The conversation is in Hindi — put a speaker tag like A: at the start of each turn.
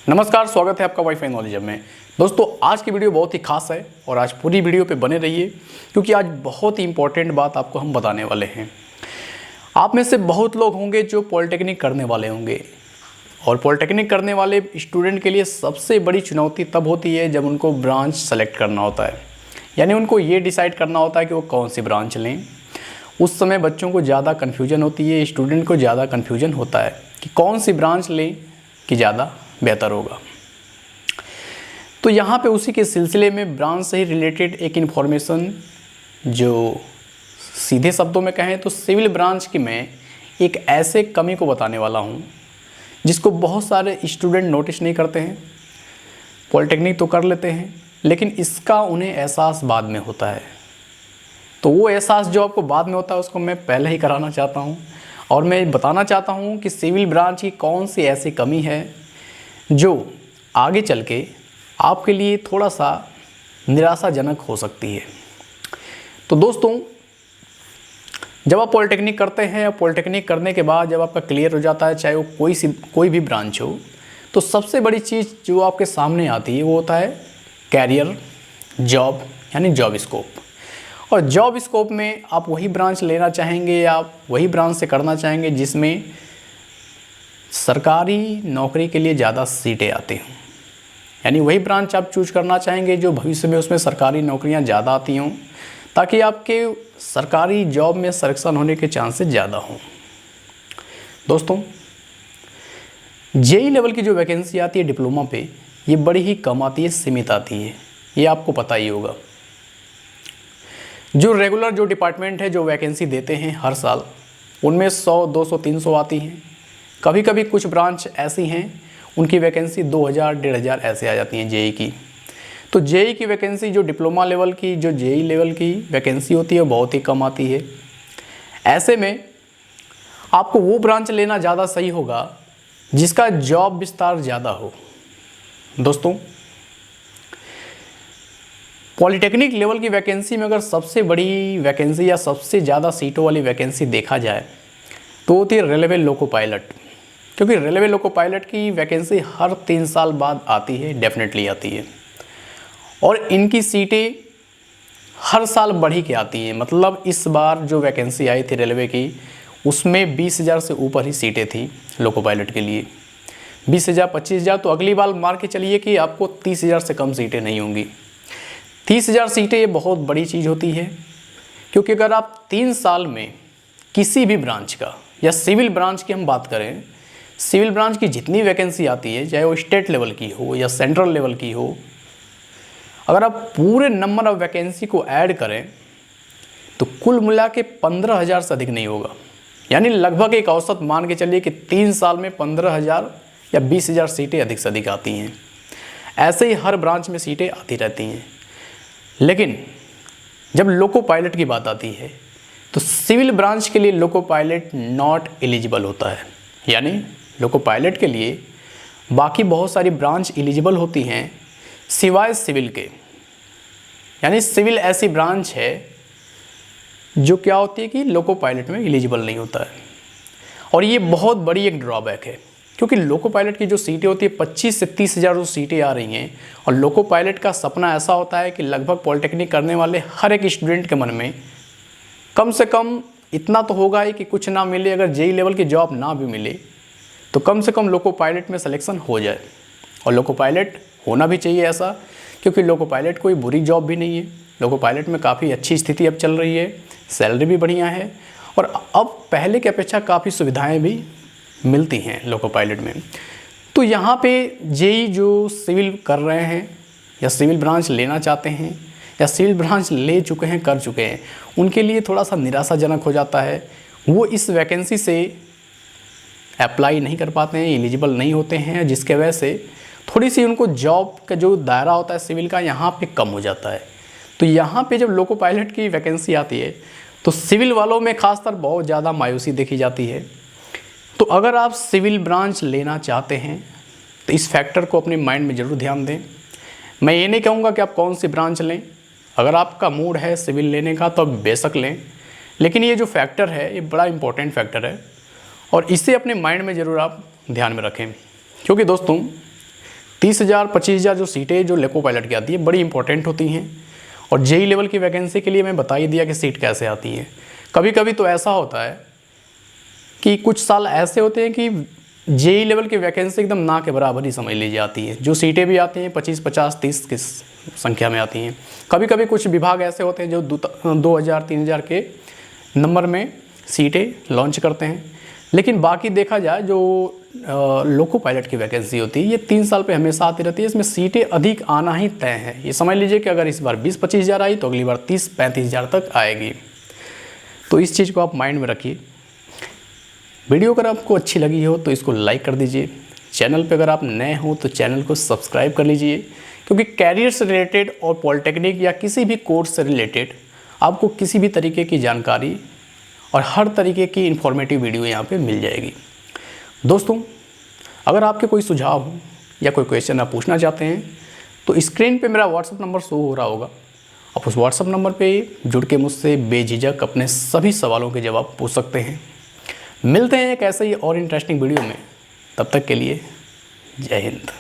A: नमस्कार, स्वागत है आपका वाईफाई नॉलेज में। दोस्तों, आज की वीडियो बहुत ही खास है और आज पूरी वीडियो पे बने रहिए क्योंकि आज बहुत ही इंपॉर्टेंट बात आपको हम बताने वाले हैं। आप में से बहुत लोग होंगे जो पॉलिटेक्निक करने वाले होंगे और पॉलिटेक्निक करने वाले स्टूडेंट के लिए सबसे बड़ी चुनौती तब होती है जब उनको ब्रांच सेलेक्ट करना होता है, यानी उनको ये डिसाइड करना होता है कि वो कौन सी ब्रांच लें। उस समय बच्चों को ज़्यादा कन्फ्यूजन होती है, स्टूडेंट को ज़्यादा कन्फ्यूजन होता है कि कौन सी ब्रांच लें कि ज़्यादा बेहतर होगा। तो यहाँ पे उसी के सिलसिले में ब्रांच से ही रिलेटेड एक इन्फॉर्मेशन, जो सीधे शब्दों में कहें तो सिविल ब्रांच की मैं एक ऐसे कमी को बताने वाला हूँ जिसको बहुत सारे स्टूडेंट नोटिस नहीं करते हैं। पॉलिटेक्निक तो कर लेते हैं लेकिन इसका उन्हें एहसास बाद में होता है। तो वो एहसास जो आपको बाद में होता है उसको मैं पहले ही कराना चाहता हूँ और मैं बताना चाहता हूँ कि सिविल ब्रांच की कौन सी ऐसी कमी है जो आगे चल के आपके लिए थोड़ा सा निराशाजनक हो सकती है। तो दोस्तों, जब आप पॉलिटेक्निक करते हैं या पॉलिटेक्निक करने के बाद जब आपका क्लियर हो जाता है, चाहे वो कोई भी ब्रांच हो, तो सबसे बड़ी चीज़ जो आपके सामने आती है वो होता है कैरियर, जॉब, यानी जॉब स्कोप। और जॉब स्कोप में आप वही ब्रांच लेना चाहेंगे या आप वही ब्रांच से करना चाहेंगे जिसमें सरकारी नौकरी के लिए ज़्यादा सीटें आती हों, यानी वही ब्रांच आप चूज करना चाहेंगे जो भविष्य में उसमें सरकारी नौकरियां ज़्यादा आती हों, ताकि आपके सरकारी जॉब में सिलेक्शन होने के चांसेस ज़्यादा हों। दोस्तों, जेई लेवल की जो वैकेंसी आती है डिप्लोमा पे, ये बड़ी ही कम आती है, सीमित आती है, ये आपको पता ही होगा। जो रेगुलर जो डिपार्टमेंट है जो वैकेंसी देते हैं हर साल, उनमें 100, 200, 300 आती हैं। कभी कभी कुछ ब्रांच ऐसी हैं उनकी वैकेंसी 2000, 1500 ऐसे आ जाती हैं जेई की। तो जेई की वैकेंसी जो डिप्लोमा लेवल की, जो जेई लेवल की वैकेंसी होती है बहुत ही कम आती है। ऐसे में आपको वो ब्रांच लेना ज़्यादा सही होगा जिसका जॉब विस्तार ज़्यादा हो। दोस्तों, पॉलिटेक्निक लेवल की वैकेंसी में अगर सबसे बड़ी वैकेंसी या सबसे ज़्यादा सीटों वाली वैकेंसी देखा जाए तो होती है रेलवे लोको पायलट, क्योंकि रेलवे लोको पायलट की वैकेंसी हर 3 साल बाद आती है, डेफिनेटली आती है। और इनकी सीटें हर साल बढ़ी के आती हैं। मतलब इस बार जो वैकेंसी आई थी रेलवे की, उसमें 20,000 से ऊपर ही सीटें थी लोको पायलट के लिए। 20,000, 25,000, तो अगली बार मार के चलिए कि आपको 30,000 से कम सीटें नहीं होंगी। 30,000 सीटें ये बहुत बड़ी चीज़ होती है, क्योंकि अगर आप 3 साल में किसी भी ब्रांच का या सिविल ब्रांच की हम बात करें, सिविल ब्रांच की जितनी वैकेंसी आती है, चाहे वो स्टेट लेवल की हो या सेंट्रल लेवल की हो, अगर आप पूरे नंबर ऑफ वैकेंसी को ऐड करें तो कुल मिला के 15,000 से अधिक नहीं होगा। यानी लगभग एक औसत मान के चलिए कि 3 साल में 15,000 या 20,000 सीटें अधिक से अधिक आती हैं। ऐसे ही हर ब्रांच में सीटें आती रहती हैं। लेकिन जब लोको पायलट की बात आती है तो सिविल ब्रांच के लिए लोको पायलट नॉट एलिजिबल होता है। यानी लोको पायलट के लिए बाकी बहुत सारी ब्रांच एलिजिबल होती हैं सिवाय सिविल के। यानी सिविल ऐसी ब्रांच है जो क्या होती है कि लोको पायलट में एलिजिबल नहीं होता है। और ये बहुत बड़ी एक ड्रॉबैक है, क्योंकि लोको पायलट की जो सीटें होती है 25 से 30,000 जो सीटें आ रही हैं, और लोको पायलट का सपना ऐसा होता है कि लगभग पॉलिटेक्निक करने वाले हर एक स्टूडेंट के मन में कम से कम इतना तो होगा ही कि कुछ ना मिले, अगर जेई लेवल की जॉब ना भी मिले तो कम से कम लोको पायलट में सिलेक्शन हो जाए। और लोको पायलट होना भी चाहिए ऐसा, क्योंकि लोको पायलट कोई बुरी जॉब भी नहीं है। लोको पायलट में काफ़ी अच्छी स्थिति अब चल रही है, सैलरी भी बढ़िया है और अब पहले की अपेक्षा काफ़ी सुविधाएं भी मिलती हैं लोको पायलट में। तो यहाँ पे जेई जो सिविल कर रहे हैं या सिविल ब्रांच लेना चाहते हैं या सिविल ब्रांच ले चुके हैं, कर चुके हैं, उनके लिए थोड़ा सा निराशाजनक हो जाता है। वो इस वैकेंसी से अप्लाई नहीं कर पाते हैं, एलिजिबल नहीं होते हैं, जिसके वजह से थोड़ी सी उनको जॉब का जो दायरा होता है सिविल का यहाँ पे कम हो जाता है। तो यहाँ पे जब लोको पायलट की वैकेंसी आती है तो सिविल वालों में खासकर बहुत ज़्यादा मायूसी देखी जाती है। तो अगर आप सिविल ब्रांच लेना चाहते हैं तो इस फैक्टर को अपने माइंड में ज़रूर ध्यान दें। मैं ये नहीं कहूँगा कि आप कौन सी ब्रांच लें, अगर आपका मूड है सिविल लेने का तो आप बेशक लें, लेकिन ये जो फैक्टर है ये बड़ा इंपॉर्टेंट फैक्टर है और इसे अपने माइंड में ज़रूर आप ध्यान में रखें। क्योंकि दोस्तों 30,000 25,000 जो सीटें जो लोको पायलट की आती है बड़ी इंपॉर्टेंट होती हैं। और जेई लेवल की वैकेंसी के लिए मैं बता ही दिया कि सीट कैसे आती है। कभी कभी तो ऐसा होता है कि कुछ साल ऐसे होते हैं कि जेई लेवल की वैकेंसी एकदम ना के बराबर ही समझ ली जाती है। जो सीटें भी आती हैं 25, 50, 30 की संख्या में आती हैं। कभी कभी कुछ विभाग ऐसे होते हैं जो 2,000, 3,000 के नंबर में सीटें लॉन्च करते हैं। लेकिन बाकी देखा जाए जो लोको पायलट की वैकेंसी होती है ये 3 साल पे हमेशा आती रहती है। इसमें सीटें अधिक आना ही तय है। ये समझ लीजिए कि अगर इस बार 20-25 हज़ार आई तो अगली बार 30-35 हज़ार तक आएगी। तो इस चीज़ को आप माइंड में रखिए। वीडियो अगर आपको अच्छी लगी हो तो इसको लाइक कर दीजिए। चैनल पे अगर आप नए हो तो चैनल को सब्सक्राइब कर लीजिए, क्योंकि कैरियर से रिलेटेड और पॉलिटेक्निक या किसी भी कोर्स से रिलेटेड आपको किसी भी तरीके की जानकारी और हर तरीके की इन्फॉर्मेटिव वीडियो यहाँ पे मिल जाएगी। दोस्तों, अगर आपके कोई सुझाव हो या कोई क्वेश्चन आप पूछना चाहते हैं तो स्क्रीन पे मेरा व्हाट्सअप नंबर शो हो रहा होगा। आप उस व्हाट्सअप नंबर पे जुड़ के मुझसे बेझिझक अपने सभी सवालों के जवाब पूछ सकते हैं। मिलते हैं एक ऐसे ही और इंटरेस्टिंग वीडियो में। तब तक के लिए जय हिंद।